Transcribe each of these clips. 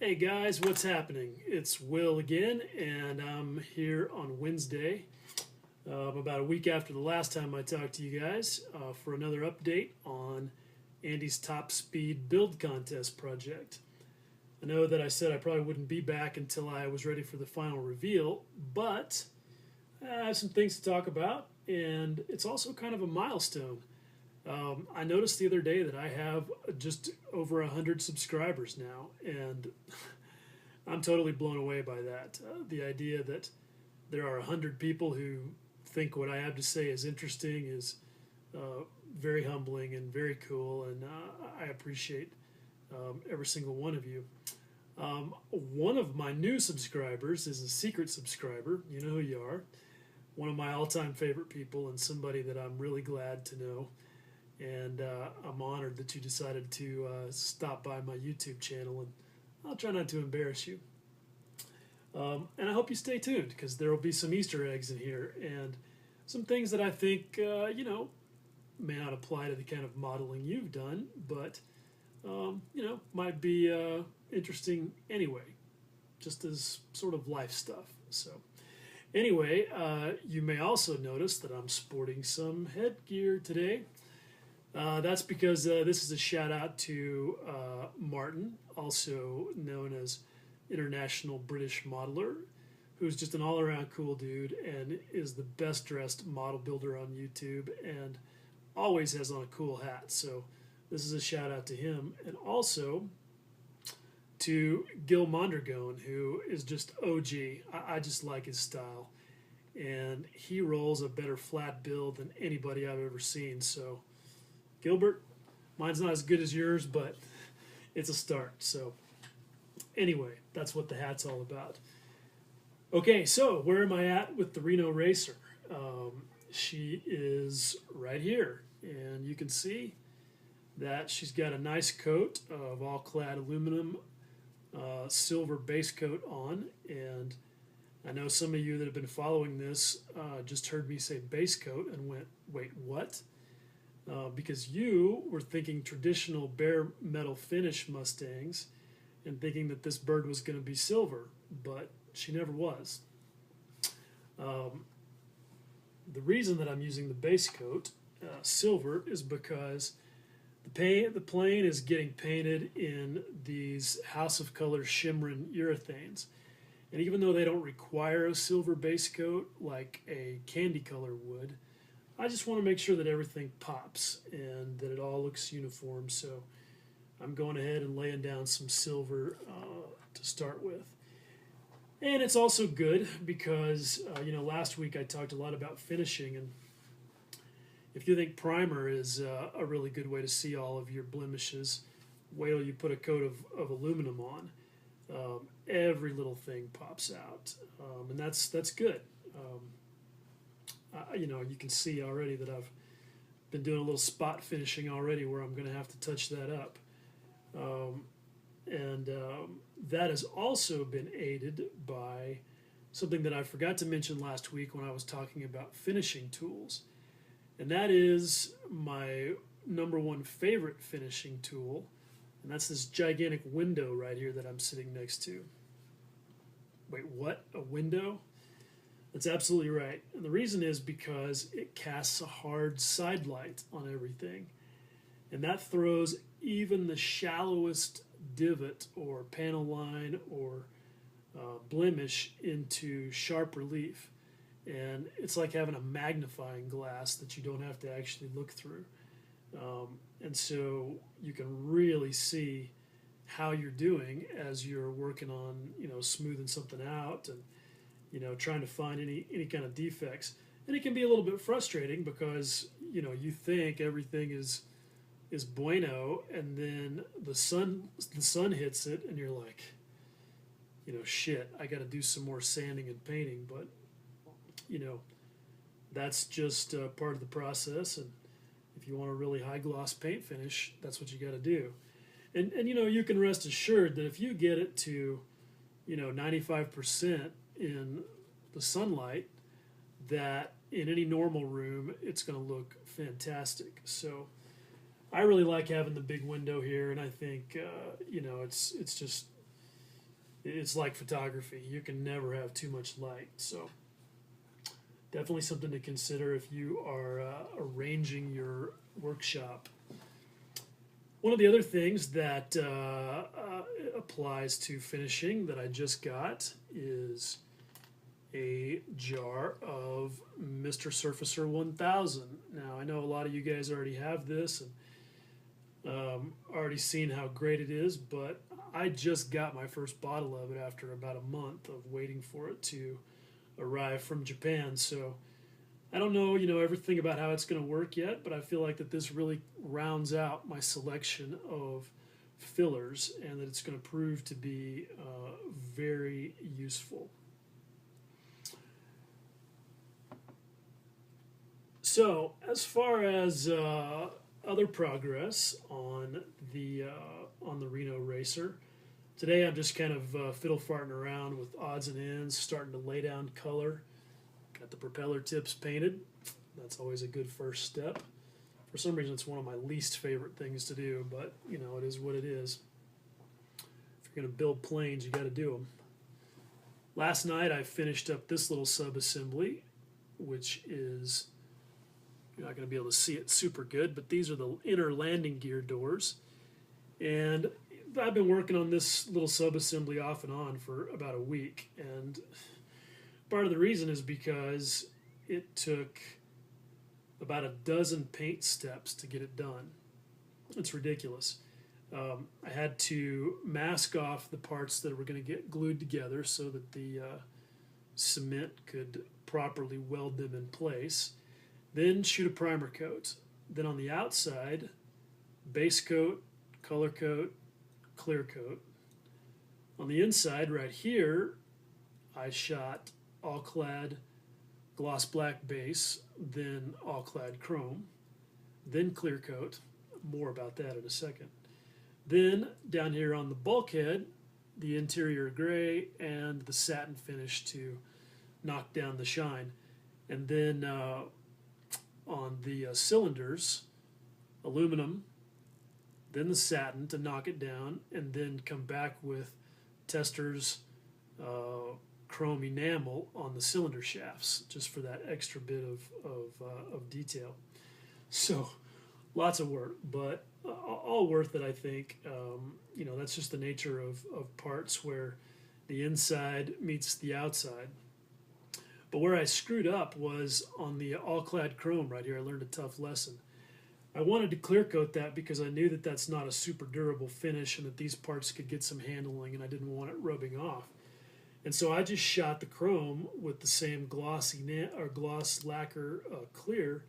Hey guys, what's happening? It's Will again, and I'm here on Wednesday, about a week after the last time I talked to you guys, for another update on Andy's Top Speed Build Contest project. I know that I said I probably wouldn't be back until I was ready for the final reveal, but I have some things to talk about, and it's also kind of a milestone. I noticed the other day that I have just over 100 subscribers now, and I'm totally blown away by that. The idea that there are 100 people who think what I have to say is interesting is very humbling and very cool, and I appreciate every single one of you. One of my new subscribers is a secret subscriber. You know who you are. One of my all time favorite people, and somebody that I'm really glad to know. And I'm honored that you decided to stop by my YouTube channel, and I'll try not to embarrass you. And I hope you stay tuned because there will be some Easter eggs in here and some things that I think, may not apply to the kind of modeling you've done, but, might be interesting anyway, just as sort of life stuff. So, anyway, you may also notice that I'm sporting some headgear today. That's because this is a shout out to Martin, also known as International British Modeler, who's just an all around cool dude and is the best dressed model builder on YouTube and always has on a cool hat. So this is a shout out to him. And also to Gil Mondragone, who is just OG. I just like his style. And he rolls a better flat build than anybody I've ever seen. So Gilbert, mine's not as good as yours, but it's a start. So anyway, that's what the hat's all about. Okay, so where am I at with the Reno Racer? She is right here, and you can see that she's got a nice coat of all-clad aluminum silver base coat on, and I know some of you that have been following this just heard me say base coat and went, wait, what? Because you were thinking traditional bare metal finish Mustangs and thinking that this bird was going to be silver, but she never was. The reason that I'm using the base coat silver is because the plane is getting painted in these House of Color Shimmerin urethanes. And even though they don't require a silver base coat like a candy color would, I just want to make sure that everything pops and that it all looks uniform. So I'm going ahead and laying down some silver to start with. And it's also good because, last week I talked a lot about finishing. And if you think primer is a really good way to see all of your blemishes, wait till you put a coat of aluminum on. Every little thing pops out. And that's good. You can see already that I've been doing a little spot finishing already where I'm going to have to touch that up. That has also been aided by something that I forgot to mention last week when I was talking about finishing tools. And that is my number one favorite finishing tool. And that's this gigantic window right here that I'm sitting next to. Wait, what? A window? That's absolutely right. And the reason is because it casts a hard side light on everything. And that throws even the shallowest divot or panel line or blemish into sharp relief. And it's like having a magnifying glass that you don't have to actually look through. And so you can really see how you're doing as you're working on, smoothing something out and trying to find any kind of defects. And it can be a little bit frustrating because, you think everything is bueno, and then the sun hits it, and you're like, shit, I got to do some more sanding and painting. But, that's just part of the process. And if you want a really high gloss paint finish, that's what you got to do. And you can rest assured that if you get it to, 95% in the sunlight, that in any normal room it's going to look fantastic. So I really like having the big window here, and I think it's just it's like photography. You can never have too much light. So definitely something to consider if you are arranging your workshop. One of the other things that applies to finishing that I just got is a jar of Mr. Surfacer 1000. Now, I know a lot of you guys already have this and already seen how great it is, but I just got my first bottle of it after about a month of waiting for it to arrive from Japan. So I don't know, everything about how it's going to work yet, but I feel like that this really rounds out my selection of fillers and that it's going to prove to be very useful. So, as far as other progress on the Reno Racer, today I'm just kind of fiddle farting around with odds and ends, starting to lay down color. Got the propeller tips painted. That's always a good first step. For some reason, it's one of my least favorite things to do, but it is what it is. If you're going to build planes, you got to do them. Last night, I finished up this little sub-assembly, which is, you're not going to be able to see it super good, but these are the inner landing gear doors. And I've been working on this little sub-assembly off and on for about a week, and part of the reason is because it took about a dozen paint steps to get it done. It's ridiculous. I had to mask off the parts that were going to get glued together so that the cement could properly weld them in place. Then shoot a primer coat. Then on the outside, base coat, color coat, clear coat. On the inside right here, I shot all clad gloss black base, then all clad chrome, then clear coat. More about that in a second. Then down here on the bulkhead, the interior gray and the satin finish to knock down the shine. And then on the cylinders, aluminum, then the satin to knock it down, and then come back with Testor's chrome enamel on the cylinder shafts, just for that extra bit of detail. So lots of work, but all worth it, I think. That's just the nature of parts where the inside meets the outside. But where I screwed up was on the all-clad chrome right here. I learned a tough lesson. I wanted to clear coat that because I knew that that's not a super durable finish and that these parts could get some handling and I didn't want it rubbing off. And so I just shot the chrome with the same gloss lacquer clear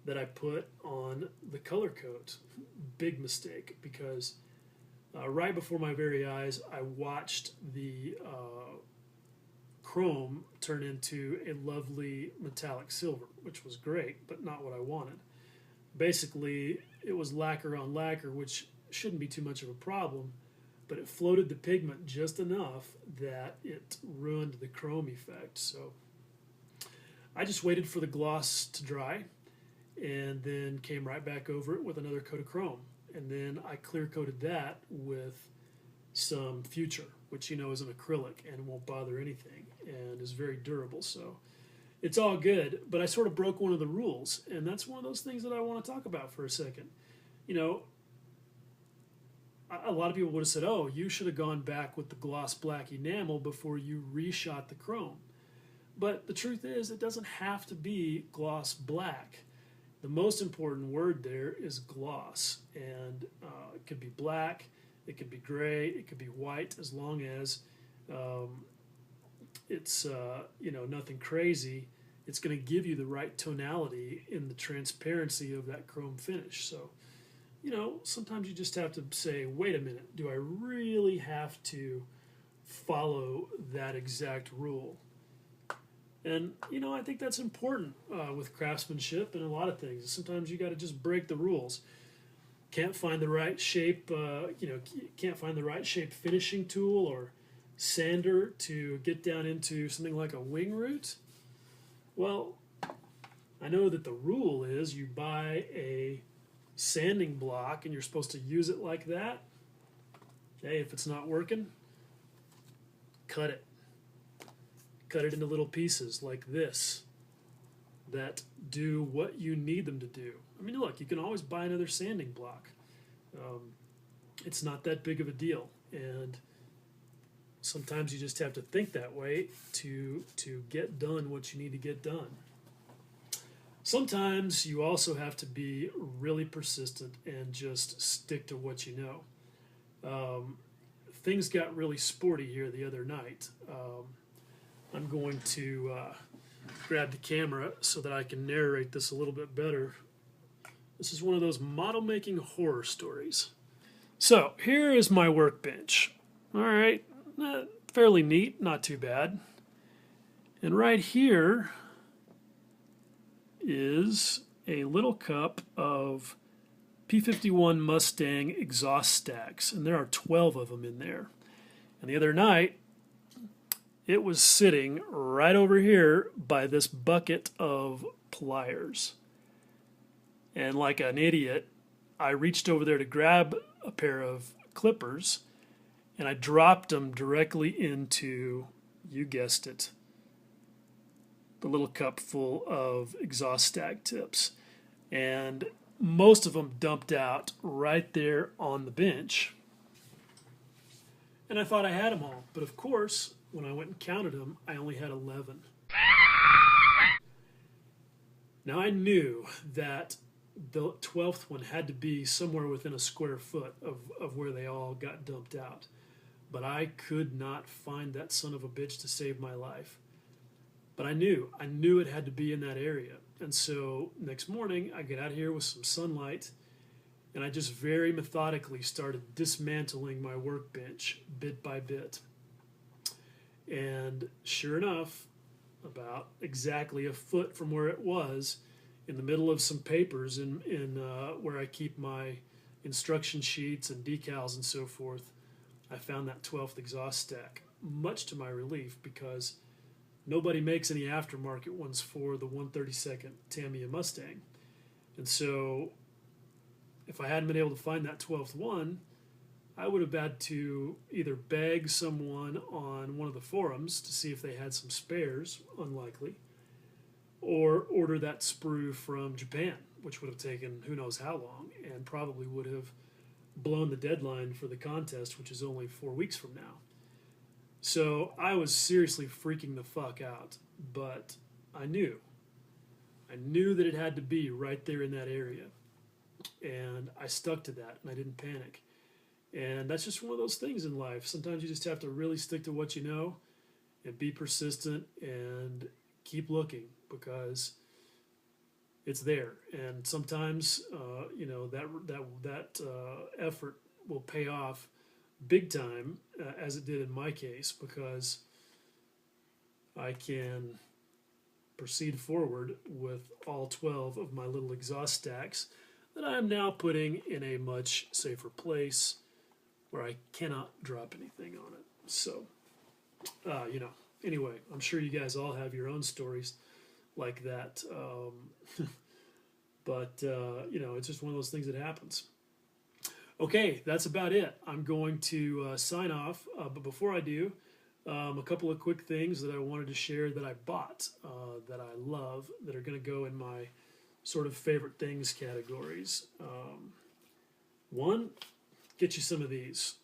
that I put on the color coat. Big mistake, because right before my very eyes, I watched the chrome turn into a lovely metallic silver, which was great, but not what I wanted. Basically, it was lacquer on lacquer, which shouldn't be too much of a problem, but it floated the pigment just enough that it ruined the chrome effect. So I just waited for the gloss to dry and then came right back over it with another coat of chrome. And then I clear coated that with some Future, which is an acrylic and won't bother anything and is very durable. So it's all good, but I sort of broke one of the rules, and that's one of those things that I want to talk about for a second. A lot of people would have said, oh, you should have gone back with the gloss black enamel before you reshot the chrome. But the truth is, it doesn't have to be gloss black. The most important word there is gloss, and it could be black, it could be gray, it could be white, as long as it's nothing crazy. It's going to give you the right tonality in the transparency of that chrome finish. So, sometimes you just have to say, wait a minute, do I really have to follow that exact rule? And, I think that's important with craftsmanship and a lot of things. Sometimes you got to just break the rules. Can't find the right shape, can't find the right shape finishing tool or sander to get down into something like a wing root. Well, I know that the rule is you buy a sanding block and you're supposed to use it like that. Hey, if it's not working, cut it. Cut it into little pieces like this that do what you need them to do. I mean, look, you can always buy another sanding block. It's not that big of a deal, and sometimes you just have to think that way to get done what you need to get done. Sometimes you also have to be really persistent and just stick to what you know. Things got really sporty here the other night. I'm going to grab the camera so that I can narrate this a little bit better. This is one of those model-making horror stories. So, here is my workbench. All right, fairly neat, not too bad. And right here is a little cup of P51 Mustang exhaust stacks, and there are 12 of them in there. And the other night, it was sitting right over here by this bucket of pliers. And like an idiot, I reached over there to grab a pair of clippers, and I dropped them directly into, you guessed it, the little cup full of exhaust stack tips. And most of them dumped out right there on the bench. And I thought I had them all, but of course, when I went and counted them, I only had 11. Now I knew that the 12th one had to be somewhere within a square foot of where they all got dumped out. But I could not find that son of a bitch to save my life. But I knew it had to be in that area. And so next morning, I get out here with some sunlight, and I just very methodically started dismantling my workbench bit by bit. And sure enough, about exactly a foot from where it was, in the middle of some papers in where I keep my instruction sheets and decals and so forth, I found that 12th exhaust stack, much to my relief, because nobody makes any aftermarket ones for the 132nd Tamiya Mustang. And so if I hadn't been able to find that 12th one, I would have had to either beg someone on one of the forums to see if they had some spares, unlikely, or order that sprue from Japan, which would have taken who knows how long and probably would have blown the deadline for the contest, which is only 4 weeks from now. So I was seriously freaking the fuck out, but I knew that it had to be right there in that area, and I stuck to that, and I didn't panic. And that's just one of those things in life. Sometimes you just have to really stick to what you know and be persistent and keep looking, because it's there. And sometimes that effort will pay off big time, as it did in my case, because I can proceed forward with all 12 of my little exhaust stacks that I am now putting in a much safer place where I cannot drop anything on it. So, anyway, I'm sure you guys all have your own stories like that. But it's just one of those things that happens. Okay, that's about it. I'm going to sign off, but before I do, a couple of quick things that I wanted to share that I bought, that I love, that are going to go in my sort of favorite things categories. One, get you some of these.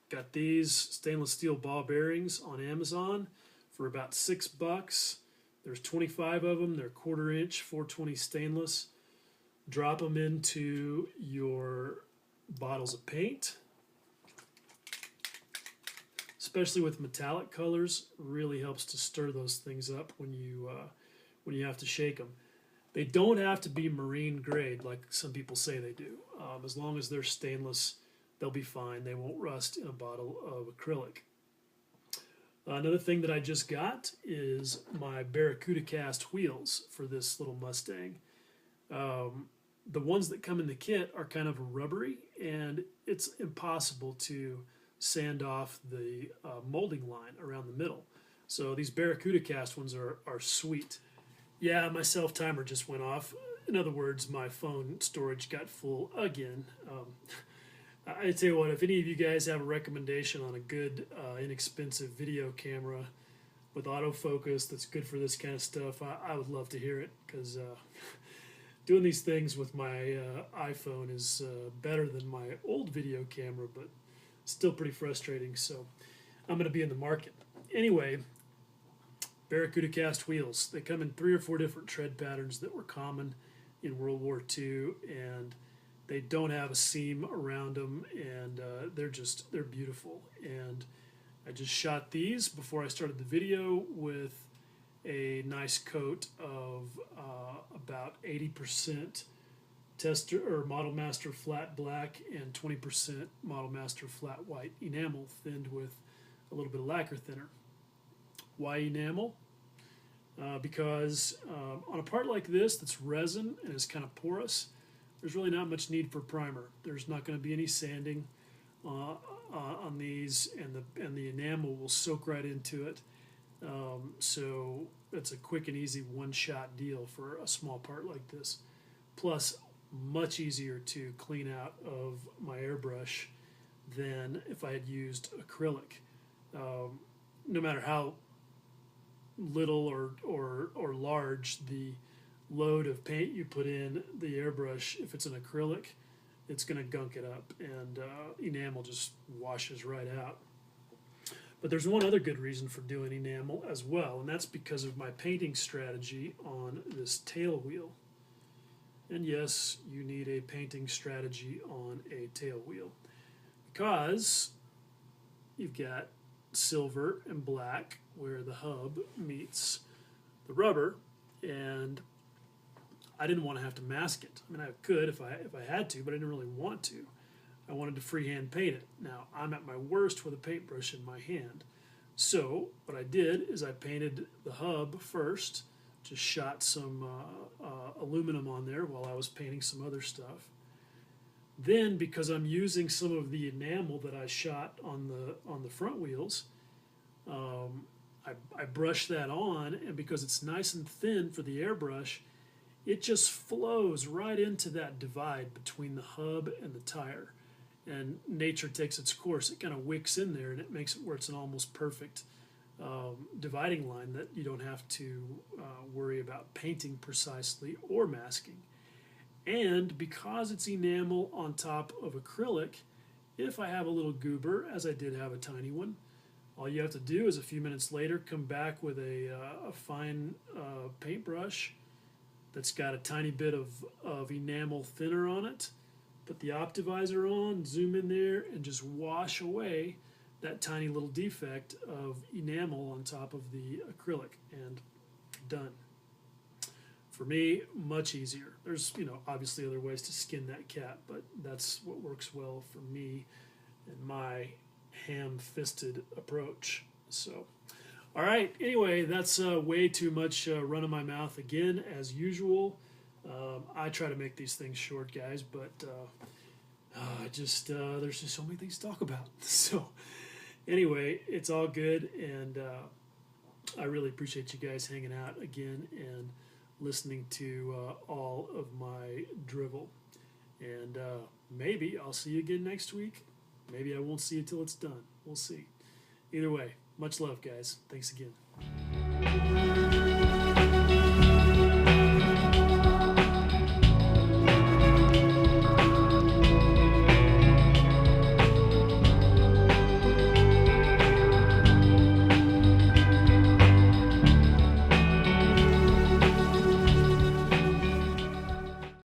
Got these stainless steel ball bearings on Amazon for about $6. There's 25 of them. They're 1/4 inch, 420 stainless. Drop them into your bottles of paint, especially with metallic colors. Really helps to stir those things up when you have to shake them. They don't have to be marine grade like some people say they do. As long as they're stainless, they'll be fine. They won't rust in a bottle of acrylic. Another thing that I just got is my Barracuda cast wheels for this little Mustang. The ones that come in the kit are kind of rubbery, and it's impossible to sand off the molding line around the middle. So these Barracuda cast ones are sweet. Yeah, my self-timer just went off. In other words, my phone storage got full again. I tell you what, if any of you guys have a recommendation on a good, inexpensive video camera with autofocus that's good for this kind of stuff, I would love to hear it, because doing these things with my iPhone is better than my old video camera, but still pretty frustrating. So I'm going to be in the market. Anyway, Barracuda cast wheels. They come in 3 or 4 different tread patterns that were common in World War II, and they don't have a seam around them, and they're beautiful. And I just shot these before I started the video with a nice coat of about 80% tester or Model Master flat black and 20% Model Master flat white enamel, thinned with a little bit of lacquer thinner. Why enamel? Because on a part like this that's resin and is kind of porous, there's really not much need for primer. There's not going to be any sanding on these, and the enamel will soak right into it. So it's a quick and easy one-shot deal for a small part like this. Plus, much easier to clean out of my airbrush than if I had used acrylic. No matter how little or large the load of paint you put in the airbrush, if it's an acrylic, it's going to gunk it up, and enamel just washes right out. But there's one other good reason for doing enamel as well, and that's because of my painting strategy on this tail wheel. And yes, you need a painting strategy on a tail wheel, because you've got silver and black where the hub meets the rubber, and I didn't want to have to mask it. I mean, I could if I had to, but I didn't really want to. I wanted to freehand paint it. Now, I'm at my worst with a paintbrush in my hand. So what I did is I painted the hub first, just shot some aluminum on there while I was painting some other stuff. Then, because I'm using some of the enamel that I shot on the front wheels, I brushed that on, and because it's nice and thin for the airbrush, it just flows right into that divide between the hub and the tire. And nature takes its course. It kind of wicks in there, and it makes it where it's an almost perfect dividing line that you don't have to worry about painting precisely or masking. And because it's enamel on top of acrylic, if I have a little goober, as I did have a tiny one, all you have to do is a few minutes later come back with a fine paintbrush that's got a tiny bit of enamel thinner on it, put the optivisor on, zoom in there, and just wash away that tiny little defect of enamel on top of the acrylic, and done. For me, much easier. There's, obviously other ways to skin that cat, but that's what works well for me and my ham-fisted approach. So, all right, anyway, that's way too much running my mouth again, as usual. I try to make these things short, guys, but there's just so many things to talk about. So, anyway, it's all good, and I really appreciate you guys hanging out again and listening to all of my drivel. And maybe I'll see you again next week. Maybe I won't see you till it's done. We'll see. Either way, much love, guys. Thanks again.